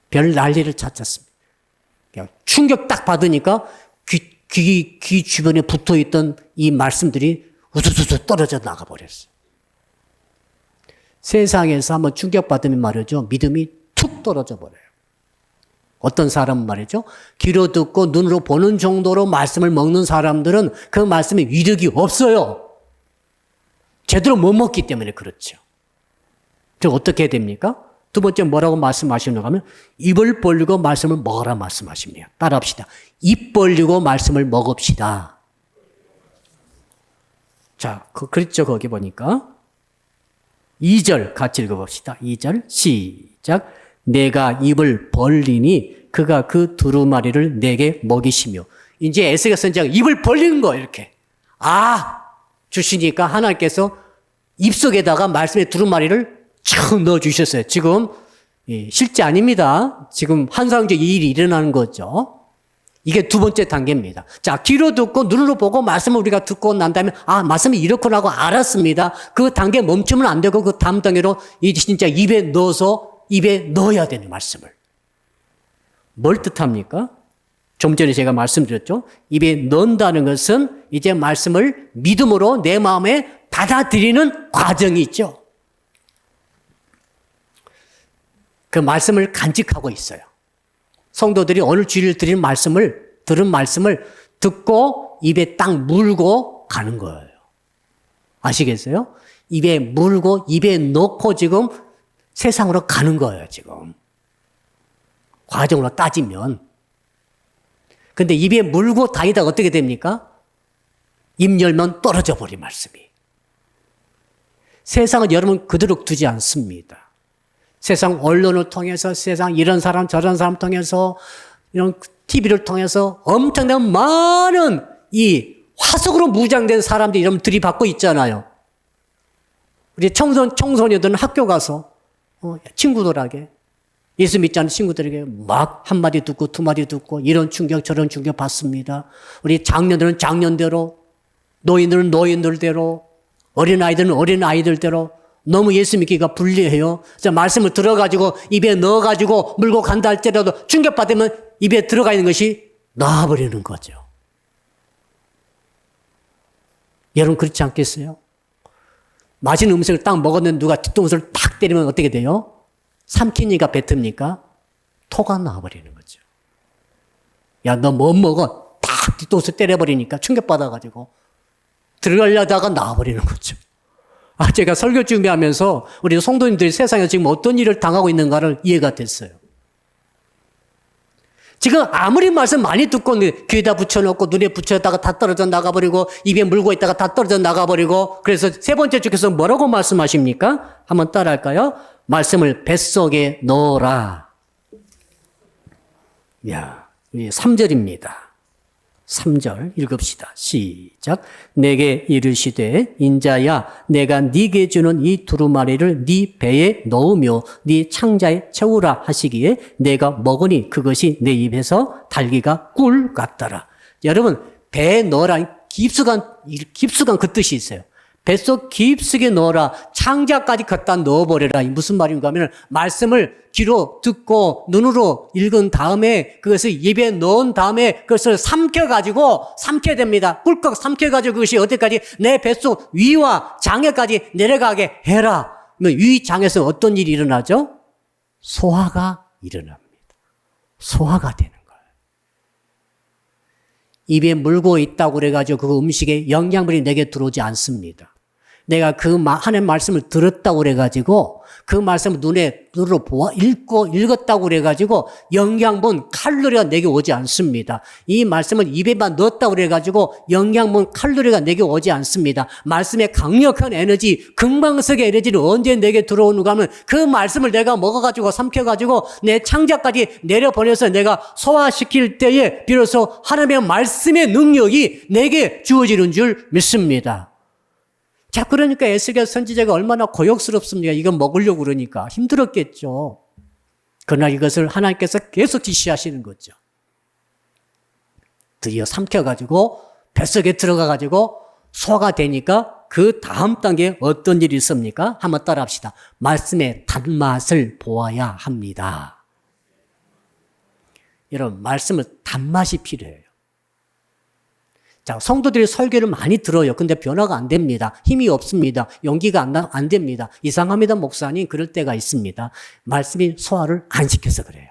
별 난리를 쳤습니다. 충격 딱 받으니까 귀 주변에 붙어있던 이 말씀들이 우두두두 떨어져 나가버렸어요. 세상에서 한번 충격받으면 말이죠. 믿음이 툭 떨어져 버려요. 어떤 사람은 말이죠. 귀로 듣고 눈으로 보는 정도로 말씀을 먹는 사람들은 그 말씀에 위력이 없어요. 제대로 못 먹기 때문에 그렇죠. 그럼 어떻게 해야 됩니까? 두 번째 뭐라고 말씀하시는가 하면 입을 벌리고 말씀을 먹으라 말씀하십니다. 따라합시다. 입 벌리고 말씀을 먹읍시다. 자, 그랬죠. 거기 보니까 2절 같이 읽어봅시다. 2절 시작. 내가 입을 벌리니 그가 그 두루마리를 내게 먹이시며. 이제 에스겔 선지자가 입을 벌리는 거예요. 이렇게. 주시니까 하나님께서 입속에다가 말씀의 두루마리를 촥 넣어주셨어요. 지금 실제 아닙니다. 지금 환상적 이 일이 일어나는 거죠. 이게 두 번째 단계입니다. 자, 귀로 듣고 눈으로 보고 말씀을 우리가 듣고 난 다음에 말씀이 이렇구나 하고 알았습니다. 그 단계 멈추면 안 되고 그 다음 단계로 진짜 입에 넣어야 되는 말씀을. 뭘 뜻합니까? 좀 전에 제가 말씀드렸죠. 입에 넣는다는 것은 이제 말씀을 믿음으로 내 마음에 받아들이는 과정이 있죠. 그 말씀을 간직하고 있어요. 성도들이 오늘 주일 들은 말씀을 듣고 입에 딱 물고 가는 거예요. 아시겠어요? 입에 물고 입에 넣고 지금 세상으로 가는 거예요, 지금. 과정으로 따지면. 근데 입에 물고 다니다가 어떻게 됩니까? 입 열면 떨어져 버린 말씀이. 세상은 여러분 그대로 두지 않습니다. 세상 언론을 통해서 세상 이런 사람 저런 사람 통해서 이런 TV를 통해서 엄청난 많은 이 화석으로 무장된 사람들이 이런 들이받고 있잖아요. 우리 청소년들은 학교 가서 친구들에게 예수 믿지 않는 친구들에게 막 한마디 듣고 두 마디 듣고 이런 충격 저런 충격 받습니다. 우리 장년들은 장년대로 노인들은 노인들대로 어린아이들은 어린아이들대로 너무 예수 믿기가 불리해요. 말씀을 들어가지고 입에 넣어가지고 물고 간다 할지라도 충격받으면 입에 들어가 있는 것이 나와버리는 거죠. 여러분 그렇지 않겠어요? 맛있는 음식을 딱 먹었는데 누가 뒤통수를 탁 때리면 어떻게 돼요? 삼키니까 뱉습니까? 토가 나와버리는 거죠. 야, 너 뭐 먹어? 딱 뒤통수 때려버리니까 충격받아가지고 들어가려다가 나와버리는 거죠. 제가 설교 준비하면서 우리 성도님들이 세상에 지금 어떤 일을 당하고 있는가를 이해가 됐어요. 지금 아무리 말씀 많이 듣고 귀에다 붙여놓고 눈에 붙여다가 다 떨어져 나가버리고 입에 물고 있다가 다 떨어져 나가버리고 그래서 세 번째 주께서 뭐라고 말씀하십니까? 한번 따라할까요? 말씀을 뱃속에 넣어라. 야, 3절입니다. 3절 읽읍시다. 시작. 내게 이르시되 인자야 내가 네게 주는 이 두루마리를 네 배에 넣으며 네 창자에 채우라 하시기에 내가 먹으니 그것이 내 입에서 달기가 꿀 같더라. 여러분 배에 넣으라 깊숙한 그 뜻이 있어요. 뱃속 깊숙이 넣어라. 창자까지 갖다 넣어버려라. 무슨 말인가 하면 말씀을 귀로 듣고 눈으로 읽은 다음에 그것을 입에 넣은 다음에 그것을 삼켜야 됩니다. 꿀꺽 삼켜가지고 그것이 어디까지 내 뱃속 위와 장에까지 내려가게 해라. 위 장에서 어떤 일이 일어나죠? 소화가 일어납니다. 소화가 되는 거예요. 입에 물고 있다고 그래가지고 그 음식에 영양분이 내게 들어오지 않습니다. 내가 그 하나님 말씀을 들었다고 그래가지고 그 말씀을 눈으로 읽었다고 그래가지고 영양분, 칼로리가 내게 오지 않습니다. 이 말씀을 입에만 넣었다고 그래가지고 영양분, 칼로리가 내게 오지 않습니다. 말씀의 강력한 에너지, 금방석의 에너지는 언제 내게 들어오는가 하면 그 말씀을 내가 먹어가지고 삼켜가지고 내 창자까지 내려보내서 내가 소화시킬 때에 비로소 하나님의 말씀의 능력이 내게 주어지는 줄 믿습니다. 자, 그러니까 에스겔 선지자가 얼마나 고역스럽습니까? 이거 먹으려고 그러니까 힘들었겠죠. 그러나 이것을 하나님께서 계속 지시하시는 거죠. 드디어 삼켜가지고 뱃속에 들어가가지고 소화가 되니까 그 다음 단계에 어떤 일이 있습니까? 한번 따라합시다. 말씀의 단맛을 보아야 합니다. 여러분, 말씀은 단맛이 필요해요. 자, 성도들이 설교를 많이 들어요. 근데 변화가 안 됩니다. 힘이 없습니다. 용기가 안 됩니다. 이상합니다, 목사님. 그럴 때가 있습니다. 말씀이 소화를 안 시켜서 그래요.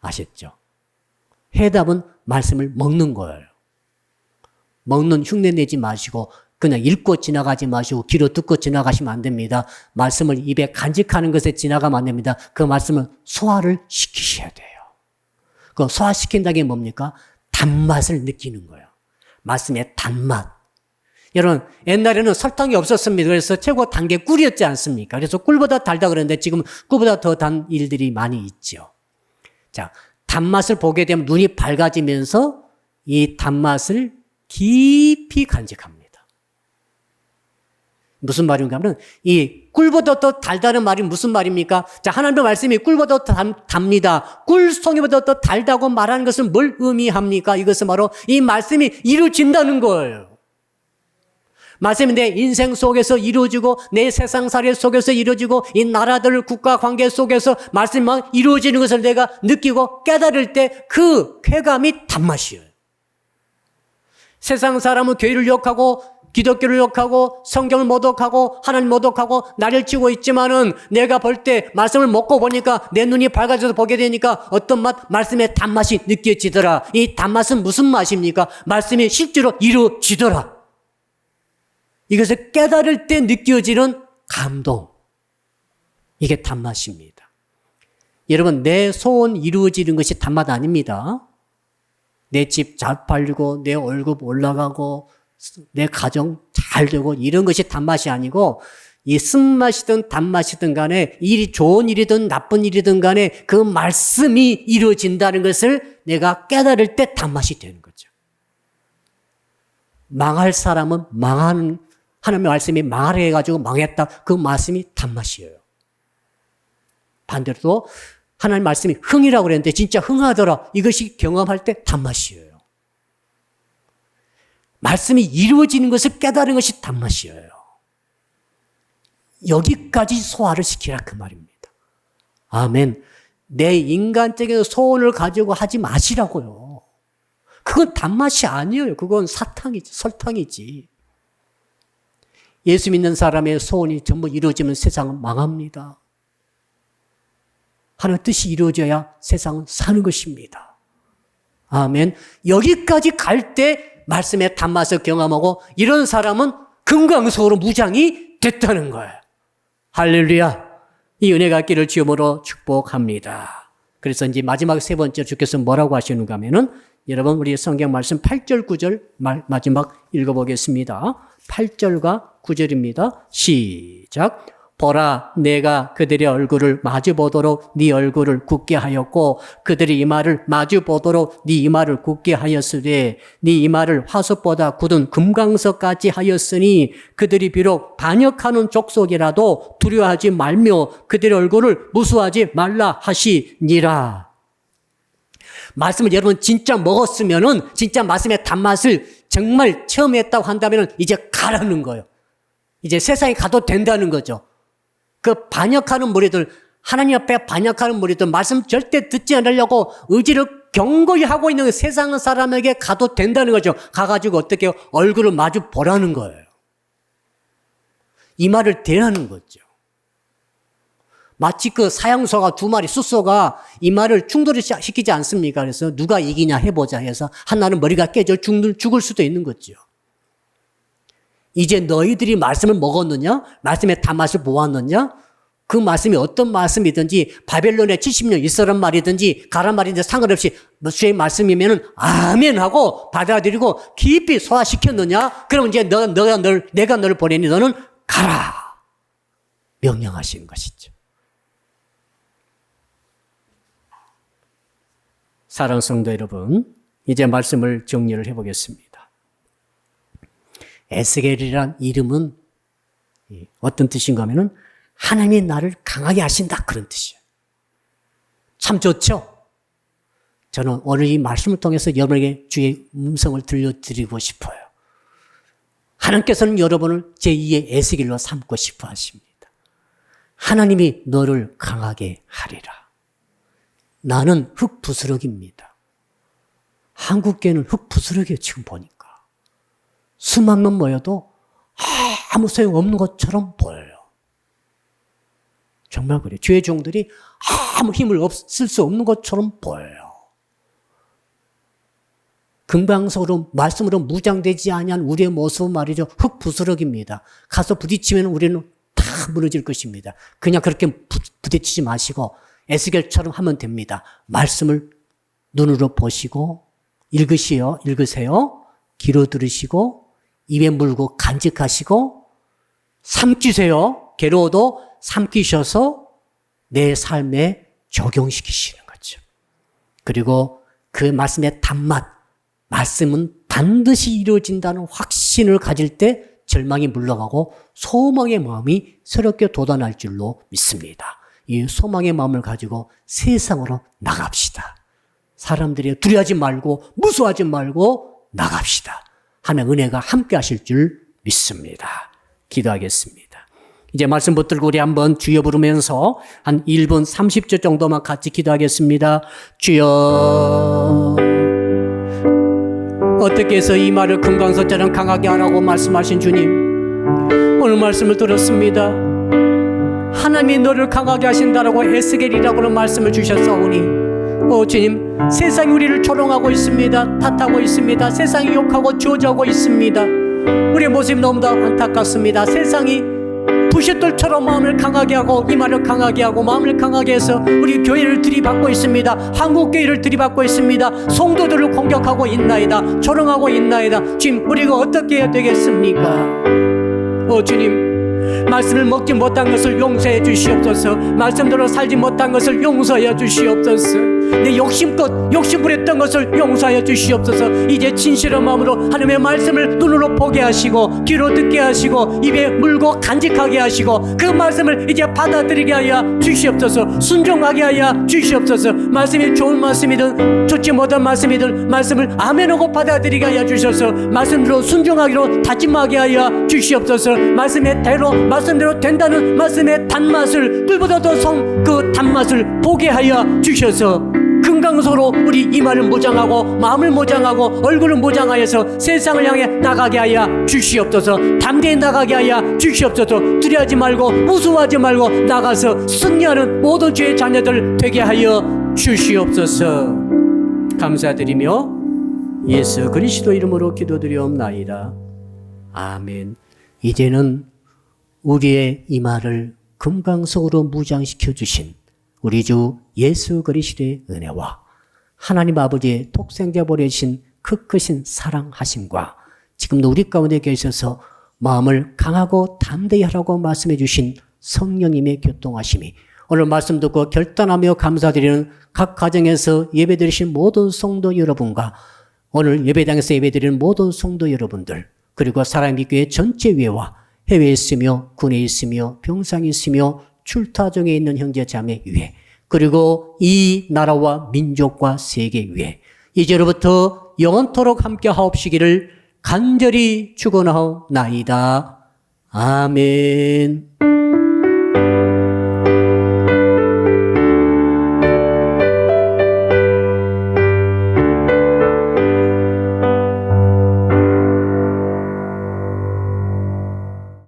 아셨죠? 해답은 말씀을 먹는 거예요. 먹는 흉내 내지 마시고 그냥 읽고 지나가지 마시고 귀로 듣고 지나가시면 안 됩니다. 말씀을 입에 간직하는 것에 지나가면 안 됩니다. 그 말씀을 소화를 시키셔야 돼요. 그 소화시킨다는 게 뭡니까? 단맛을 느끼는 거예요. 말씀의 단맛. 여러분, 옛날에는 설탕이 없었습니다. 그래서 최고 단 게 꿀이었지 않습니까? 그래서 꿀보다 달다 그러는데 지금 꿀보다 더 단 일들이 많이 있죠. 자, 단맛을 보게 되면 눈이 밝아지면서 이 단맛을 깊이 간직합니다. 무슨 말인가 하면 이 꿀보다 더 달다는 말이 무슨 말입니까? 자, 하나님의 말씀이 꿀보다 더 답니다. 꿀송이보다 더 달다고 말하는 것은 뭘 의미합니까? 이것은 바로 이 말씀이 이루어진다는 거예요. 말씀이 내 인생 속에서 이루어지고 내 세상살이 속에서 이루어지고 이 나라들 국가 관계 속에서 말씀이 막 이루어지는 것을 내가 느끼고 깨달을 때 그 쾌감이 단맛이에요. 세상 사람은 교회를 욕하고 기독교를 욕하고 성경을 모독하고 하나님 모독하고 나를 치고 있지만은 내가 볼 때 말씀을 먹고 보니까 내 눈이 밝아져서 보게 되니까 어떤 맛? 말씀의 단맛이 느껴지더라. 이 단맛은 무슨 맛입니까? 말씀이 실제로 이루어지더라. 이것을 깨달을 때 느껴지는 감동. 이게 단맛입니다. 여러분, 내 소원 이루어지는 것이 단맛 아닙니다. 내 집 잘 팔리고 내 월급 올라가고 내 가정 잘 되고 이런 것이 단맛이 아니고 이 쓴맛이든 단맛이든 간에 일이 좋은 일이든 나쁜 일이든 간에 그 말씀이 이루어진다는 것을 내가 깨달을 때 단맛이 되는 거죠. 망할 사람은 망하는 하나님의 말씀이 망하려 해가지고 망했다. 그 말씀이 단맛이에요. 반대로 하나님 말씀이 흥이라고 그랬는데 진짜 흥하더라. 이것이 경험할 때 단맛이에요. 말씀이 이루어지는 것을 깨달은 것이 단맛이에요. 여기까지 소화를 시키라 그 말입니다. 아멘. 내 인간적인 소원을 가지고 하지 마시라고요. 그건 단맛이 아니에요. 그건 사탕이지, 설탕이지. 예수 믿는 사람의 소원이 전부 이루어지면 세상은 망합니다. 하나님의 뜻이 이루어져야 세상은 사는 것입니다. 아멘. 여기까지 갈 때 말씀의 단맛을 경험하고 이런 사람은 금강석으로 무장이 됐다는 거예요. 할렐루야. 이 은혜가 있기를 주님으로 축복합니다. 그래서 이제 마지막 세 번째 주께서 뭐라고 하시는가 하면은 여러분 우리 성경 말씀 8절 9절 마지막 읽어보겠습니다. 8절과 9절입니다. 시작. 보라 내가 그들의 얼굴을 마주보도록 네 얼굴을 굳게 하였고 그들이 이마를 마주보도록 네 이마를 굳게 하였으되 네 이마를 화석보다 굳은 금강석까지 하였으니 그들이 비록 반역하는 족속이라도 두려워하지 말며 그들의 얼굴을 무수하지 말라 하시니라. 말씀을 여러분 진짜 먹었으면은 진짜 말씀의 단맛을 정말 체험했다고 한다면은 이제 가라는 거예요. 이제 세상에 가도 된다는 거죠. 그 반역하는 무리들, 하나님 앞에 반역하는 무리들, 말씀 절대 듣지 않으려고 의지를 경고히 하고 있는 세상 사람에게 가도 된다는 거죠. 가가지고 어떻게 얼굴을 마주 보라는 거예요. 이 말을 대라는 거죠. 마치 그 사형소가 두 마리 숫소가 이 말을 충돌을 시키지 않습니까? 그래서 누가 이기냐 해보자 해서 하나는 머리가 깨져 죽을 수도 있는 거죠. 이제 너희들이 말씀을 먹었느냐? 말씀의 단맛을 보았느냐? 그 말씀이 어떤 말씀이든지 바벨론에 70년 있으란 말이든지 가란 말인지 상관없이 주의 말씀이면은 아멘 하고 받아들이고 깊이 소화시켰느냐? 그럼 이제 내가 너를 보내니 너는 가라. 명령하시는 것이죠. 사랑하는 성도 여러분, 이제 말씀을 정리를 해보겠습니다. 에스겔이란 이름은 어떤 뜻인가 하면은 하나님이 나를 강하게 하신다 그런 뜻이에요. 참 좋죠? 저는 오늘 이 말씀을 통해서 여러분에게 주의 음성을 들려드리고 싶어요. 하나님께서는 여러분을 제2의 에스겔로 삼고 싶어 하십니다. 하나님이 너를 강하게 하리라. 나는 흙부스러기입니다. 한국계는 흙부스러기예요. 지금 보니까. 수만만 모여도 아무 소용없는 것처럼 보여요. 정말 그래요. 주의 종들이 아무 힘을 쓸 수 없는 것처럼 보여요. 금강석으로 말씀으로 무장되지 아니한 우리의 모습은 말이죠. 흙부스러기입니다. 가서 부딪히면 우리는 다 무너질 것입니다. 그냥 그렇게 부딪히지 마시고 에스겔처럼 하면 됩니다. 말씀을 눈으로 보시고 읽으세요. 귀로 들으시고 입에 물고 간직하시고 삼키세요. 괴로워도 삼키셔서 내 삶에 적용시키시는 거죠. 그리고 그 말씀의 단맛, 말씀은 반드시 이루어진다는 확신을 가질 때 절망이 물러가고 소망의 마음이 새롭게 돋아날 줄로 믿습니다. 이 소망의 마음을 가지고 세상으로 나갑시다. 사람들이 두려워하지 말고 무서워하지 말고 나갑시다. 하나님의 은혜가 함께 하실 줄 믿습니다. 기도하겠습니다. 이제 말씀 붙들고 우리 한번 주여 부르면서 한 1분 30초 정도만 같이 기도하겠습니다. 주여, 어떻게 해서 이 말을 금강석처럼 강하게 하라고 말씀하신 주님, 오늘 말씀을 들었습니다. 하나님이 너를 강하게 하신다라고 에스겔이라고는 말씀을 주셨사오니 주님, 세상이 우리를 조롱하고 있습니다. 탓하고 있습니다. 세상이 욕하고 저주하고 있습니다. 우리의 모습이 너무나 안타깝습니다. 세상이 부싯돌처럼 마음을 강하게 하고 이마를 강하게 하고 마음을 강하게 해서 우리 교회를 들이받고 있습니다. 한국교회를 들이받고 있습니다. 성도들을 공격하고 있나이다. 조롱하고 있나이다. 주님, 우리가 어떻게 해야 되겠습니까? 주님, 말씀을 먹지 못한 것을 용서해 주시옵소서. 말씀대로 살지 못한 것을 용서해 주시옵소서. 내 욕심껏 욕심부렸던 것을 용서해 주시옵소서. 이제 진실한 마음으로 하나님의 말씀을 눈으로 보게 하시고 귀로 듣게 하시고 입에 물고 간직하게 하시고 그 말씀을 이제 받아들이게 하여 주시옵소서. 순종하게 하여 주시옵소서. 말씀이 좋은 말씀이든 좋지 못한 말씀이든 말씀을 아멘하고 받아들이게 하여 주셔서 말씀대로 순종하기로 다짐하게 하여 주시옵소서. 말씀대로 된다는 말씀의 단맛을 꿀보다 더 그 단맛을 보게 하여 주셔서 금강석으로 우리 이마를 무장하고 마음을 무장하고 얼굴을 무장하여서 세상을 향해 나가게 하여 주시옵소서. 담대히 나가게 하여 주시옵소서. 두려워하지 말고 무서워하지 말고 나가서 승리하는 모든 주의 자녀들 되게 하여 주시옵소서. 감사드리며 예수 그리스도 이름으로 기도드리옵나이다. 아멘. 이제는 우리의 이마를 금강석으로 무장시켜 주신 우리 주 예수 그리스도의 은혜와 하나님 아버지의 독생자 보내신 그 크신 사랑하심과 지금도 우리 가운데 계셔서 마음을 강하고 담대히 하라고 말씀해 주신 성령님의 교통하심이 오늘 말씀 듣고 결단하며 감사드리는 각 가정에서 예배드리신 모든 성도 여러분과 오늘 예배당에서 예배드리는 모든 성도 여러분들 그리고 사랑의 교회 전체 위에와 해외에 있으며 군에 있으며 병상에 있으며 출타 중에 있는 형제 자매 위에 그리고 이 나라와 민족과 세계 위에 이제로부터 영원토록 함께 하옵시기를 간절히 축원하옵나이다. 아멘.